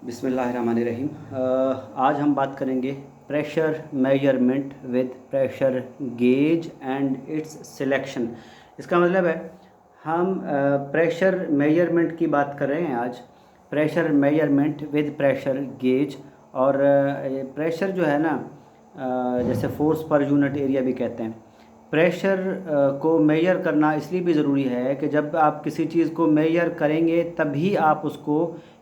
बिस्मिल्लाहिर्रहमानिर्रहीम। आज हम बात करेंगे pressure measurement with pressure gauge and it's selection. इसका मतलब है हम प्रेशर मेजरमेंट की बात कर रहे हैं आज, pressure measurement with pressure gauge. और प्रेशर जो है ना, जैसे फोर्स पर यूनिट एरिया भी कहते हैं। प्रेशर को मेजर करना इसलिए भी ज़रूरी है कि जब आप किसी चीज़ को मेजर करेंगे तभी आप उसको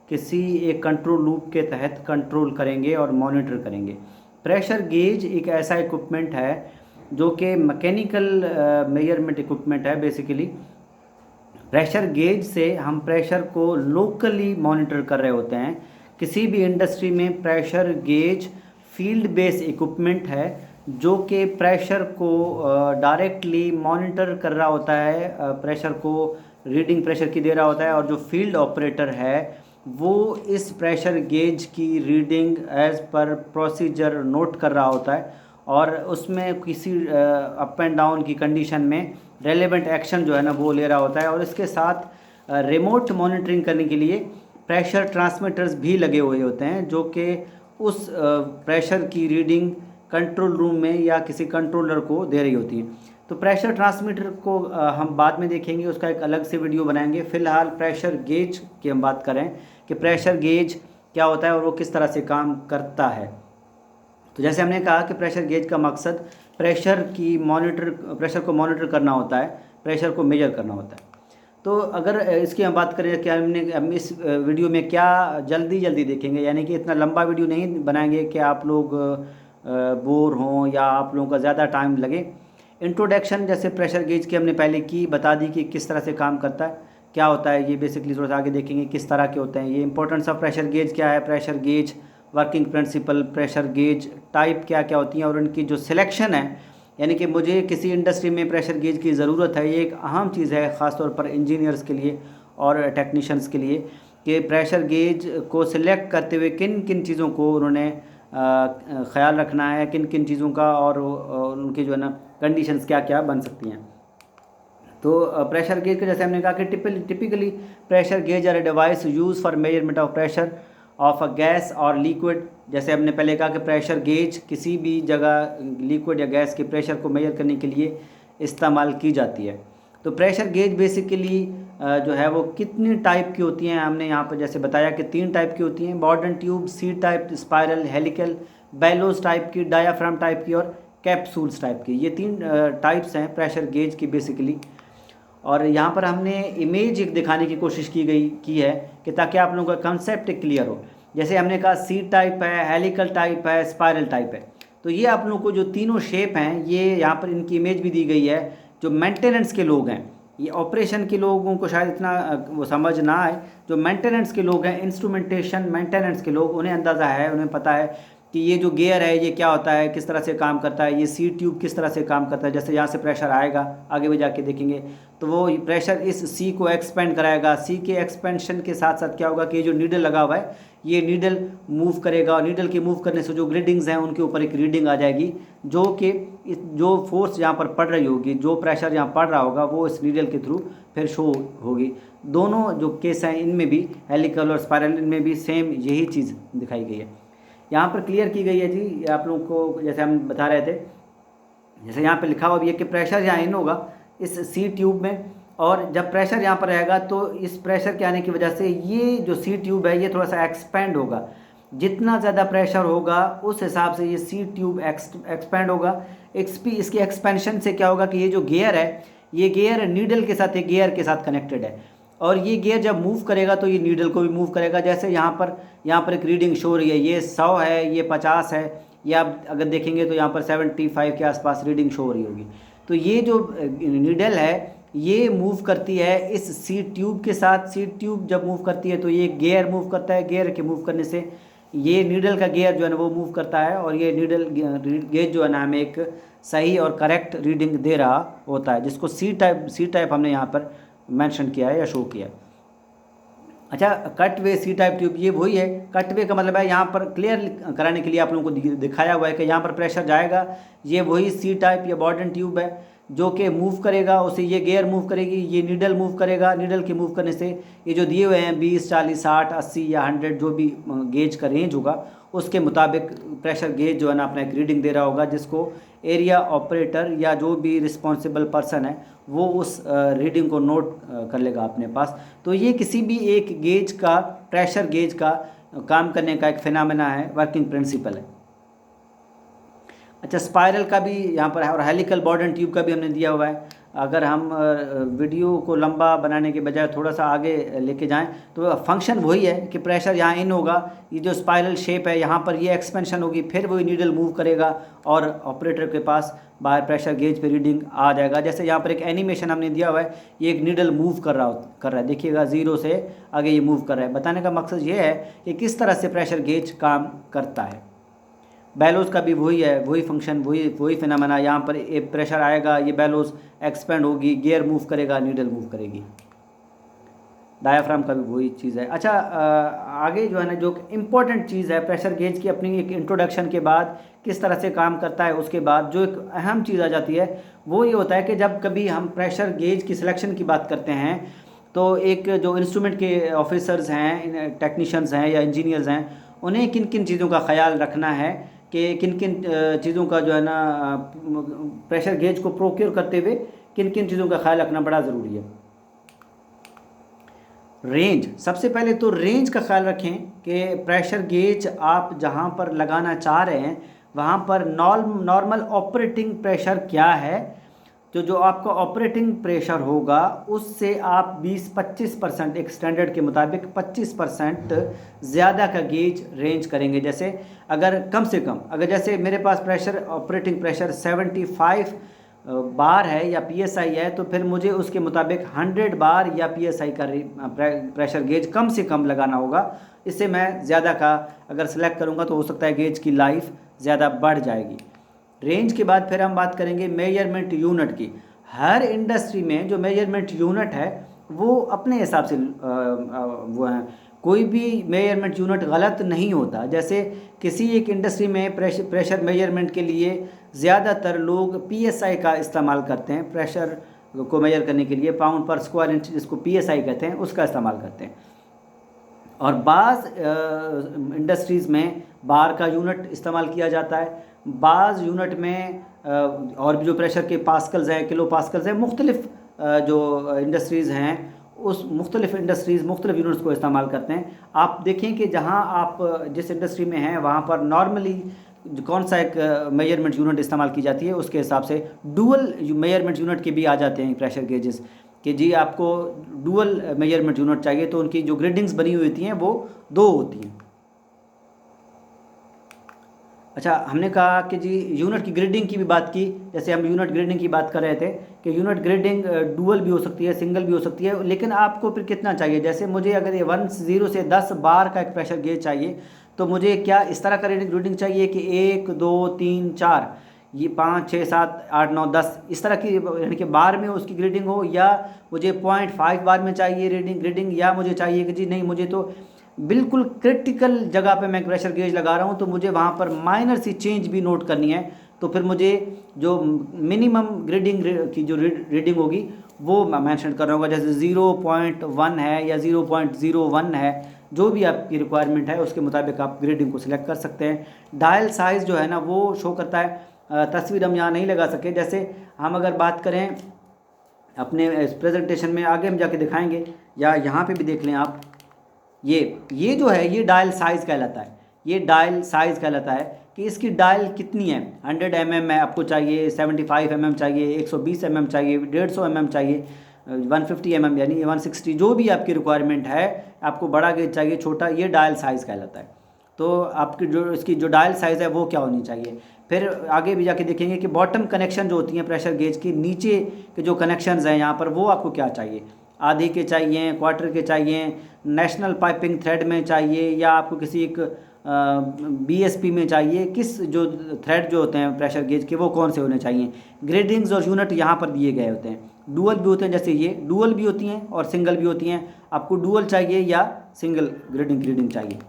किसी एक कंट्रोल लूप के तहत कंट्रोल करेंगे और मॉनिटर करेंगे। प्रेशर गेज एक ऐसा इक्विपमेंट है जो कि मैकेनिकल मेजरमेंट इक्विपमेंट है। बेसिकली प्रेशर गेज से हम प्रेशर को लोकली मॉनिटर कर रहे होते हैं। किसी भी इंडस्ट्री में pressure gauge field base equipment है जो कि प्रेशर को डायरेक्टली मॉनिटर कर रहा होता है, प्रेशर को रीडिंग प्रेशर की दे रहा होता है, और जो फील्ड ऑपरेटर है वो इस प्रेशर गेज की reading as per procedure note कर रहा होता है और उसमें किसी अप एंड डाउन की कंडीशन में रेलेवेंट एक्शन जो है ना वो ले रहा होता है। और इसके साथ रिमोट मॉनिटरिंग करने के लिए प्रेशर ट्रांसमीटर्स भी लगे हुए होते हैं जो कि उस प्रेशर की रीडिंग कंट्रोल रूम में या किसी कंट्रोलर को दे रही होती है। तो प्रेशर ट्रांसमीटर को हम बाद में देखेंगे, उसका एक अलग से वीडियो बनाएंगे। फ़िलहाल प्रेशर गेज की हम बात करें कि प्रेशर गेज क्या होता है और वो किस तरह से काम करता है। तो जैसे हमने कहा कि प्रेशर गेज का मकसद प्रेशर को मॉनिटर करना होता है, प्रेशर को मेजर करना होता है। तो अगर इसकी हम बात करें कि हम इस वीडियो में क्या जल्दी देखेंगे, यानी कि इतना लंबा वीडियो नहीं बनाएंगे कि आप लोग बोर हों या आप लोगों का ज़्यादा टाइम लगे। इंट्रोडक्शन जैसे प्रेशर गेज की हमने पहले की, बता दी कि किस तरह से काम करता है, क्या होता है ये बेसिकली थोड़ा सा आगे देखेंगे किस तरह के होते हैं ये। इंपॉर्टेंस ऑफ प्रेशर गेज क्या है, pressure gauge working principle, pressure gauge type क्या क्या होती हैं और उनकी जो सिलेक्शन है, यानी कि मुझे किसी इंडस्ट्री में प्रेशर गेज की ज़रूरत है, ये एक अहम चीज़ है ख़ासतौर पर इंजीनियर्स के लिए और टेक्नीशियंस के लिए कि प्रेशर गेज को सिलेक्ट करते हुए किन किन चीज़ों को उन्होंने ख्याल रखना है, किन किन चीज़ों का, और उनकी जो है ना कंडीशंस क्या क्या बन सकती हैं। तो प्रेशर गेज के जैसे हमने कहा कि typically pressure gauge are a device use for measurement of pressure of a gas और लिक्विड। जैसे हमने पहले कहा कि प्रेशर गेज किसी भी जगह लिक्विड या गैस के प्रेशर को मेजर करने के लिए इस्तेमाल की जाती है। तो प्रेशर गेज बेसिकली जो है वो कितनी टाइप की होती हैं, हमने यहाँ पर जैसे बताया कि 3 टाइप की होती हैं, Bourdon tube, C type, spiral, helical, bellows type की, डायाफ्राम टाइप की और कैप्सूल्स टाइप की। ये 3 टाइप्स हैं प्रेशर गेज की बेसिकली। और यहाँ पर हमने इमेज एक दिखाने की कोशिश की है कि ताकि आप लोगों का कंसेप्ट क्लियर हो। जैसे हमने कहा सी टाइप है, हेलिकल टाइप है, स्पाइरल टाइप है। तो ये आप लोगों को जो तीनों शेप हैं ये यहाँ पर इनकी इमेज भी दी गई है। जो मेंटेनेंस के लोग हैं, ये ऑपरेशन के लोगों को शायद इतना वो समझ ना आए, जो मेंटेनेंस के लोग हैं, इंस्ट्रूमेंटेशन मेंटेनेंस के लोग, उन्हें अंदाज़ा है, उन्हें पता है कि ये जो गियर है ये क्या होता है, किस तरह से काम करता है, ये सी ट्यूब किस तरह से काम करता है। जैसे यहाँ से प्रेशर आएगा, आगे भी जाके देखेंगे, तो वो प्रेशर इस सी को एक्सपेंड कराएगा। सी के एक्सपेंशन के साथ साथ क्या होगा कि ये जो नीडल लगा हुआ है ये नीडल मूव करेगा, और नीडल के मूव करने से जो ग्रिडिंग्स हैं उनके ऊपर एक रीडिंग आ जाएगी जो कि जो फोर्स यहाँ पर पड़ रही होगी, जो प्रेशर यहाँ पड़ रहा होगा वो इस नीडल के थ्रू फिर शो होगी। दोनों जो केस हैं इनमें भी, हेलिकल और स्पाइरल, इनमें भी सेम यही चीज़ दिखाई गई है। यहाँ पर क्लियर की गई है जी आप लोगों को, जैसे हम बता रहे थे, जैसे यहाँ पे लिखा हुआ भी है कि प्रेशर यहाँ इन होगा इस सी ट्यूब में, और जब प्रेशर यहाँ पर रहेगा तो इस प्रेशर के आने की वजह से ये जो सी ट्यूब है ये थोड़ा सा एक्सपेंड होगा। जितना ज़्यादा प्रेशर होगा उस हिसाब से ये सी ट्यूब एक्सपेंड होगा। इसकी एक्सपेंशन से क्या होगा कि ये जो गियर है, ये गियर नीडल के साथ, एक गियर के साथ कनेक्टेड है, और ये गियर जब मूव करेगा तो ये नीडल को भी मूव करेगा। जैसे यहाँ पर एक रीडिंग शो हो रही है, ये 100 है, ये 50 है, या आप अगर देखेंगे तो यहाँ पर 75 के आसपास रीडिंग शो हो रही होगी। तो ये जो नीडल है ये मूव करती है इस सी ट्यूब के साथ। सी ट्यूब जब मूव करती है तो ये गियर मूव करता है, गियर के मूव करने से ये नीडल का गियर जो है ना वो मूव करता है, और ये नीडल गेज जो है ना हमें एक सही और करेक्ट रीडिंग दे रहा होता है, जिसको सी टाइप हमने यहाँ पर मेंशन किया है या शो किया है। अच्छा, cut way C type tube ये वही है। कट वे का मतलब है यहाँ पर क्लियर कराने के लिए आप लोगों को दिखाया हुआ है कि यहाँ पर प्रेशर जाएगा, ये वही सी टाइप या बॉर्डन ट्यूब है जो कि मूव करेगा, उसे ये गियर मूव करेगी, ये नीडल मूव करेगा, नीडल के मूव करने से ये जो दिए हुए हैं 20, 40, 60, 80 या 100 जो भी गेज का रेंज होगा उसके मुताबिक प्रेशर गेज जो है ना अपना एक रीडिंग दे रहा होगा, जिसको एरिया ऑपरेटर या जो भी रिस्पॉन्सिबल पर्सन है वो उस रीडिंग को नोट कर लेगा अपने पास। तो ये किसी भी एक गेज का, प्रेशर गेज का काम करने का एक फिनोमेना है, वर्किंग प्रिंसिपल है। अच्छा, स्पाइरल का भी यहाँ पर है और हेलिकल बॉर्डन ट्यूब का भी हमने दिया हुआ है। अगर हम वीडियो को लंबा बनाने के बजाय थोड़ा सा आगे लेके जाएं तो फंक्शन वही है कि प्रेशर यहाँ इन होगा, ये जो स्पाइरल शेप है यहाँ पर ये एक्सपेंशन होगी, फिर वही नीडल मूव करेगा और ऑपरेटर के पास बाहर प्रेशर गेज पे रीडिंग आ जाएगा। जैसे यहाँ पर एक एनिमेशन हमने दिया हुआ है, ये एक नीडल मूव कर रहा है, देखिएगा 0 से आगे ये मूव कर रहा है। बताने का मकसद ये है कि किस तरह से प्रेशर गेज काम करता है। बैलोज का भी वही है, वही फंक्शन, वही फिनोमेना। यहाँ पर एक प्रेशर आएगा, ये बैलोज एक्सपेंड होगी, गियर मूव करेगा, नीडल मूव करेगी। डायाफ्राम का भी वही चीज़ है। अच्छा, आगे जो है ना, जो इम्पोर्टेंट चीज़ है प्रेशर गेज की, अपनी एक इंट्रोडक्शन के बाद किस तरह से काम करता है, उसके बाद जो एक अहम चीज़ आ जाती है वो ये होता है कि जब कभी हम प्रेशर गेज की सिलेक्शन की बात करते हैं तो एक जो इंस्ट्रूमेंट के ऑफिसर्स हैं, टेक्नीशियंस हैं या इंजीनियर्स हैं, उन्हें किन किन चीज़ों का ख्याल रखना है कि किन किन चीज़ों का जो है ना प्रेशर गेज को प्रोक्योर करते हुए किन किन चीज़ों का ख्याल रखना बड़ा ज़रूरी है। रेंज, सबसे पहले तो रेंज का ख्याल रखें कि प्रेशर गेज आप जहां पर लगाना चाह रहे हैं वहां पर नॉर्मल ऑपरेटिंग प्रेशर क्या है, जो आपका ऑपरेटिंग प्रेशर होगा उससे आप 20-25% एक स्टैंडर्ड के मुताबिक 25% ज़्यादा का गेज रेंज करेंगे। जैसे अगर कम से कम, अगर जैसे मेरे पास प्रेशर, ऑपरेटिंग प्रेशर 75 बार है या पीएसआई है, तो फिर मुझे उसके मुताबिक 100 बार या पीएसआई का प्रेशर गेज कम से कम लगाना होगा। इससे मैं ज़्यादा का अगर सेलेक्ट करूँगा तो हो सकता है गेज की लाइफ ज़्यादा बढ़ जाएगी। रेंज के बाद फिर हम बात करेंगे मेजरमेंट यूनिट की। हर इंडस्ट्री में जो मेजरमेंट यूनिट है वो अपने हिसाब से वो है, कोई भी मेजरमेंट यूनिट गलत नहीं होता। जैसे किसी एक इंडस्ट्री में प्रेशर मेजरमेंट के लिए ज़्यादातर लोग पीएसआई का इस्तेमाल करते हैं, प्रेशर को मेजर करने के लिए पाउंड पर स्क्वायर इंच, जिसको पीएसआई कहते हैं, उसका इस्तेमाल करते हैं। और बाज़ इंडस्ट्रीज़ में बार का यूनिट इस्तेमाल किया जाता है, बाज़ यूनिट में और भी जो प्रेशर के पास्कल्स हैं, किलो पास्कल्स हैं, मुख्तलिफ जो इंडस्ट्रीज़ हैं उस मुख्तलिफ इंडस्ट्रीज़ मुख्तलिफ यूनिट्स को इस्तेमाल करते हैं। आप देखें कि जहां आप जिस इंडस्ट्री में हैं वहां पर नॉर्मली कौन सा एक मेजरमेंट यूनिट इस्तेमाल की जाती है, उसके हिसाब से डुअल मेजरमेंट यूनिट के भी आ जाते हैं प्रेशर गेजेस कि जी आपको डुअल मेजरमेंट यूनिट चाहिए, तो उनकी जो ग्रेडिंग्स बनी हुई होती हैं वो 2 होती हैं। अच्छा, हमने कहा कि जी यूनिट की ग्रेडिंग की भी बात की। जैसे हम यूनिट ग्रेडिंग की बात कर रहे थे कि यूनिट ग्रेडिंग डुअल भी हो सकती है, सिंगल भी हो सकती है, लेकिन आपको फिर कितना चाहिए। जैसे मुझे अगर ये 0 से 10 बार का एक प्रेशर गेज चाहिए तो मुझे क्या इस तरह का ग्रेडिंग चाहिए कि 1, 2, 3, 4, ये 5, 6, 7, 8, 9, 10 इस तरह की, यानी कि बार में उसकी ग्रेडिंग हो, या मुझे 0.5 बार में चाहिए ग्रेडिंग, या मुझे चाहिए कि जी नहीं, मुझे तो बिल्कुल क्रिटिकल जगह पे मैं प्रेशर गेज लगा रहा हूँ तो मुझे वहाँ पर माइनर सी चेंज भी नोट करनी है, तो फिर मुझे जो मिनिमम ग्रेडिंग की जो रीडिंग होगी वो मैं मेंशन कर रहा हूँ। जैसे 0.1 है या 0.01 है, जो भी आपकी रिक्वायरमेंट है उसके मुताबिक आप ग्रेडिंग को सिलेक्ट कर सकते हैं। डायल साइज़ जो है ना वो शो करता है, तस्वीर हम यहाँ नहीं लगा सके। जैसे हम अगर बात करें अपने प्रेजेंटेशन में, आगे हम जाके दिखाएंगे या यहाँ पे भी देख लें आप, ये जो है ये डायल साइज़ कहलाता है। ये डायल साइज़ कहलाता है कि इसकी डायल कितनी है, 100 mm है आपको चाहिए, 75 mm चाहिए, 120 mm चाहिए, 150 mm चाहिए, 150 mm यानी 160, जो भी आपकी रिक्वायरमेंट है, आपको बड़ा गेज चाहिए, छोटा, ये डायल साइज़ कहलाता है। तो आपकी जो इसकी जो डायल साइज़ है वो क्या होनी चाहिए। फिर आगे भी जाके देखेंगे कि बॉटम कनेक्शन जो होती हैं प्रेशर गेज की, नीचे के जो कनेक्शंस हैं यहाँ पर, वो आपको क्या चाहिए, आधी के चाहिए, क्वार्टर के चाहिए, नेशनल पाइपिंग थ्रेड में चाहिए, या आपको किसी एक बीएसपी में चाहिए, किस जो थ्रेड जो होते हैं प्रेशर गेज के वो कौन से होने चाहिए। ग्रेडिंग्स और यूनिट यहाँ पर दिए गए होते हैं। डुअल भी होते हैं, जैसे ये डुअल भी होती हैं और सिंगल भी होती हैं। आपको डुअल चाहिए या सिंगल ग्रेडिंग चाहिए।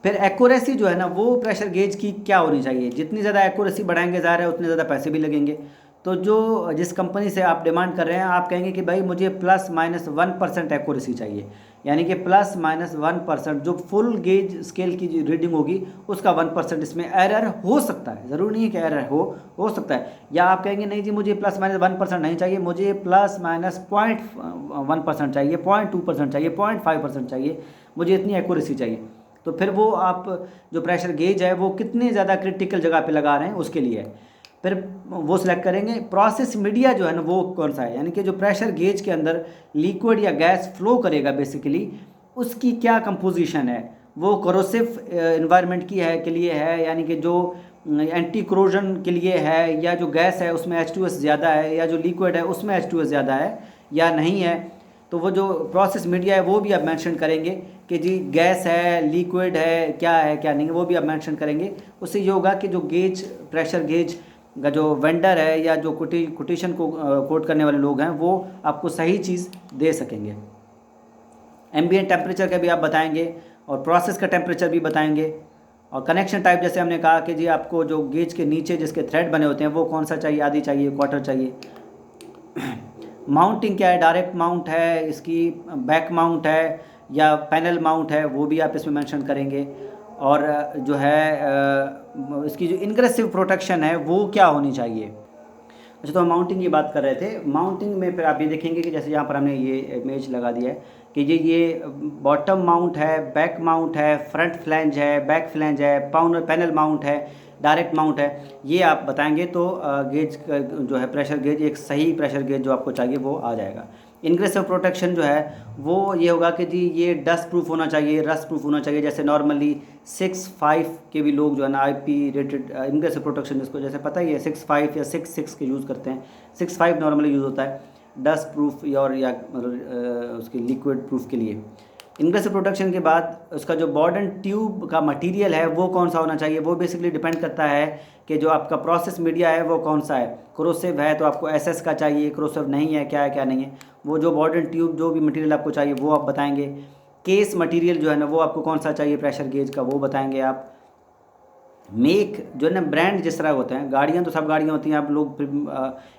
फिर एक्यूरेसी जो है ना वो प्रेशर गेज की क्या होनी चाहिए, जितनी ज़्यादा एक्यूरेसी बढ़ाएंगे ज़ाहिर है उतने ज़्यादा पैसे भी लगेंगे। तो जो जिस कंपनी से आप डिमांड कर रहे हैं आप कहेंगे कि भाई मुझे +-1% एक्यूरेसी चाहिए, यानी कि +-1% जो फुल गेज स्केल की जो रीडिंग होगी उसका 1% इसमें एरर हो सकता है, ज़रूरी नहीं है कि एरर हो सकता है। या आप कहेंगे नहीं जी मुझे +-1% नहीं चाहिए, मुझे +-0.1% चाहिए, 0.2% चाहिए, 0.5% चाहिए, मुझे इतनी एक्यूरेसी चाहिए। तो फिर वो आप जो प्रेशर गेज है वो कितने ज़्यादा क्रिटिकल जगह पे लगा रहे हैं उसके लिए है। फिर वो सिलेक्ट करेंगे। प्रोसेस मीडिया जो है ना वो कौन सा है, यानी कि जो प्रेशर गेज के अंदर लिक्विड या गैस फ्लो करेगा बेसिकली उसकी क्या कंपोजिशन है, वो कोरोसिव इन्वायरमेंट की है के लिए है, यानी कि जो एंटी क्रोजन के लिए है, या जो गैस है उसमें H2S ज़्यादा है, या जो लिक्विड है उसमें H2S ज़्यादा है या नहीं है। तो वो जो प्रोसेस मीडिया है वो भी आप मेंशन करेंगे कि जी गैस है, लिक्विड है, क्या है क्या नहीं है, वो भी आप मेंशन करेंगे। उससे ये होगा कि जो गेज प्रेशर गेज का जो वेंडर है या जो कोटेशन को कोट करने वाले लोग हैं वो आपको सही चीज़ दे सकेंगे। एम्बिएंट टेम्परेचर का भी आप बताएंगे और प्रोसेस का टेम्परेचर भी बताएंगे। और कनेक्शन टाइप जैसे हमने कहा कि जी आपको जो गेज के नीचे जिसके थ्रेड बने होते हैं वो कौन सा चाहिए, आधी चाहिए, क्वार्टर चाहिए। माउंटिंग क्या है, डायरेक्ट माउंट है, इसकी बैक माउंट है या पैनल माउंट है, वो भी आप इसमें मेंशन करेंगे। और जो है इसकी जो इंग्रेसिव प्रोटेक्शन है वो क्या होनी चाहिए। अच्छा, तो हम माउंटिंग की बात कर रहे थे। माउंटिंग में फिर आप ये देखेंगे कि जैसे यहाँ पर हमने ये इमेज लगा दिया है कि ये बॉटम माउंट है, बैक माउंट है, फ्रंट फ्लैंज है, बैक फ्लैंज है, पैनल माउंट है, डायरेक्ट माउंट है, ये आप बताएंगे तो गेज का जो है प्रेशर गेज एक सही प्रेशर गेज जो आपको चाहिए वो आ जाएगा। इंग्रेसिव प्रोटेक्शन जो है वो ये होगा कि जी ये डस्ट प्रूफ होना चाहिए, रस्ट प्रूफ होना चाहिए। जैसे नॉर्मली 6.5 के भी लोग जो है ना IP रेटेड इंग्रेसिव प्रोटेक्शन जिसको जैसे पता ही है 6.5 या 6.6 के यूज़ करते हैं। 6.5 नॉर्मली यूज़ होता है डस्ट प्रूफ और या उसकी लिक्विड प्रूफ के लिए। इंग्रेसिव प्रोटेक्शन के बाद उसका जो बॉर्डन ट्यूब का मटेरियल है वो कौन सा होना चाहिए, वो बेसिकली डिपेंड करता है कि जो आपका प्रोसेस मीडिया है वो कौन सा है। क्रोसिव है तो आपको SS का चाहिए, क्रोसिव नहीं है क्या नहीं है, वो जो बॉर्डन ट्यूब जो भी मटेरियल आपको चाहिए वो आप बताएंगे। केस मटेरियल जो है ना वो आपको कौन सा चाहिए प्रेशर गेज का वो बताएंगे आप। मेक जो है ना ब्रांड जिस तरह होते हैं, गाड़ियाँ तो सब गाड़ियाँ होती हैं, आप लोग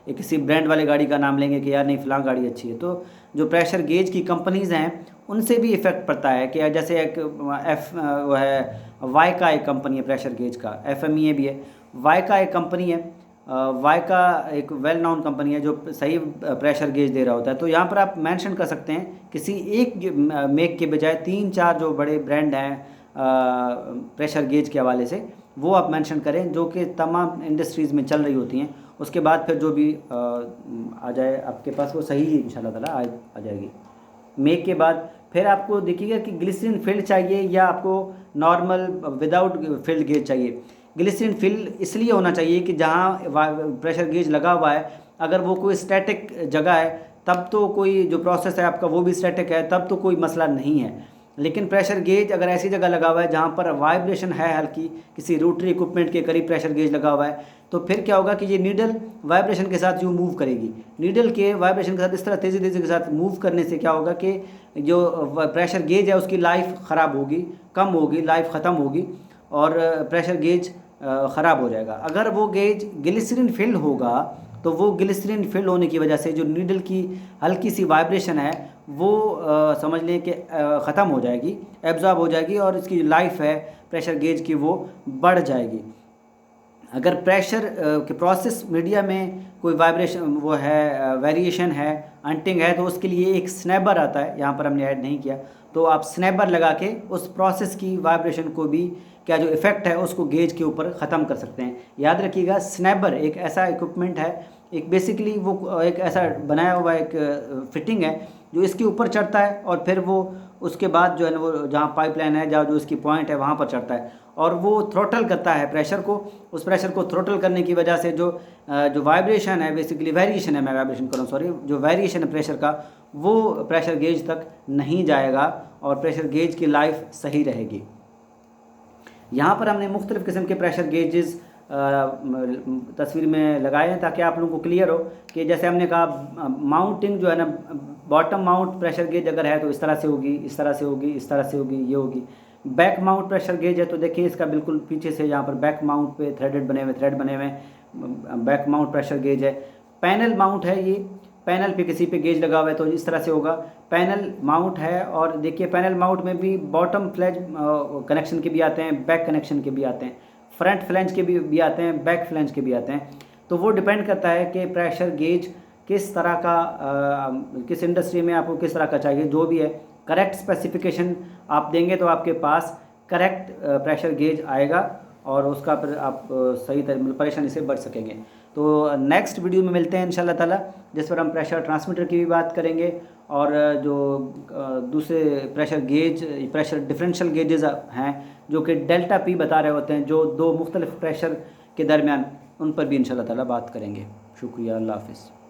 एक किसी ब्रांड वाले गाड़ी का नाम लेंगे कि यार नहीं फ़लाँ गाड़ी अच्छी है। तो जो प्रेशर गेज की कंपनीज़ हैं उनसे भी इफ़ेक्ट पड़ता है कि जैसे एक वो है वाइका एक कंपनी है प्रेशर गेज का, FMEA भी है, वाइका एक कंपनी है। वाइका एक वेल नोन कंपनी है जो सही प्रेशर गेज दे रहा होता है। तो यहाँ पर आप मेंशन कर सकते हैं किसी एक मेक के बजाय 3-4 जो बड़े ब्रांड हैं प्रेशर गेज के हवाले से वो आप मेंशन करें जो कि तमाम इंडस्ट्रीज़ में चल रही होती हैं। उसके बाद फिर जो भी आ जाए आपके पास वो सही इंशाल्लाह ताला आ जाएगी। मेक के बाद फिर आपको देखिएगा कि ग्लिसरीन फिल्ड चाहिए या आपको नॉर्मल विदाउट फिल्ड गेज चाहिए। ग्लिसरीन फिल इसलिए होना चाहिए कि जहाँ प्रेशर गेज लगा हुआ है अगर वो कोई स्टैटिक जगह है तब तो कोई जो प्रोसेस है आपका वो भी स्टैटिक है तब तो कोई मसला नहीं है। लेकिन प्रेशर गेज अगर ऐसी जगह लगा हुआ है जहाँ पर वाइब्रेशन है हल्की, किसी रोटरी इक्विपमेंट के करीब प्रेशर गेज लगा हुआ है, तो फिर क्या होगा कि ये नीडल वाइब्रेशन के साथ यूँ मूव करेगी। नीडल के वाइब्रेशन के साथ इस तरह तेज़ी के साथ मूव करने से क्या होगा कि जो प्रेशर गेज है उसकी लाइफ ख़राब होगी, कम होगी, लाइफ ख़त्म होगी और प्रेशर गेज ख़राब हो जाएगा। अगर वो गेज ग्लिसरीन फिल होगा तो वो ग्लिसरीन फिल होने की वजह से जो नीडल की हल्की सी वाइब्रेशन है वो समझ लें कि ख़त्म हो जाएगी, एब्जॉर्ब हो जाएगी और इसकी लाइफ है प्रेशर गेज की वो बढ़ जाएगी। अगर प्रेशर के प्रोसेस मीडिया में कोई वाइब्रेशन वो है वेरिएशन है, अंटिंग है, तो उसके लिए एक स्नैबर आता है, यहाँ पर हमने ऐड नहीं किया, तो आप स्नैबर लगा के उस प्रोसेस की वाइब्रेशन को भी क्या जो इफ़ेक्ट है उसको गेज के ऊपर ख़त्म कर सकते हैं। याद रखिएगा स्नैबर एक ऐसा इक्विपमेंट है, एक बेसिकली वो एक ऐसा बनाया हुआ एक फिटिंग है जो इसके ऊपर चढ़ता है और फिर वो उसके बाद जो है ना वो जहाँ पाइपलाइन है जहाँ जो इसकी पॉइंट है वहाँ पर चढ़ता है और वो थ्रोटल करता है प्रेशर को। उस प्रेशर को थ्रोटल करने की वजह से जो वाइब्रेशन है बेसिकली वेरिएशन है, मैं वाइब्रेशन कर रहा हूँ सॉरी, जो वेरिएशन है प्रेशर का वो प्रेशर गेज तक नहीं जाएगा और प्रेशर गेज की लाइफ सही रहेगी। यहाँ पर हमने मुख्तलिफ़ किस्म के प्रेशर गेजेस तस्वीर में लगाए हैं ताकि आप लोगों को क्लियर हो कि जैसे हमने कहा माउंटिंग जो है ना बॉटम माउंट प्रेशर गेज अगर है तो इस तरह से होगी, इस तरह से होगी, इस तरह से होगी, ये होगी। बैक माउंट प्रेशर गेज है तो देखिए इसका बिल्कुल पीछे से यहाँ पर बैक माउंट पे थ्रेड बने हुए बैक माउंट प्रेशर गेज है। पैनल माउंट है, ये पैनल पे किसी पे गेज लगा हुआ है तो इस तरह से होगा। पैनल माउंट है और देखिए पैनल माउंट में भी बॉटम फ्लैंज कनेक्शन के भी आते हैं, बैक कनेक्शन के भी आते हैं, फ्रंट फ्लैंज के भी आते हैं, बैक फ्लैंज के भी आते हैं। तो वो डिपेंड करता है कि प्रेशर गेज किस तरह का किस इंडस्ट्री में आपको किस तरह का चाहिए। जो भी है करेक्ट स्पेसिफिकेशन आप देंगे तो आपके पास करेक्ट प्रेशर गेज आएगा और उसका फिर आप सही परेशानी से बच सकेंगे। तो नेक्स्ट वीडियो में मिलते हैं इंशाल्लाह ताला, जिस पर हम प्रेशर ट्रांसमीटर की भी बात करेंगे और जो दूसरे प्रेशर डिफरेंशियल गेजेस हैं जो कि डेल्टा पी बता रहे होते हैं, जो दो मुख्तलिफ प्रेशर के दरमियान, उन पर भी इंशाल्लाह ताला बात करेंगे। शुक्रिया, अल्लाह हाफ़िज़।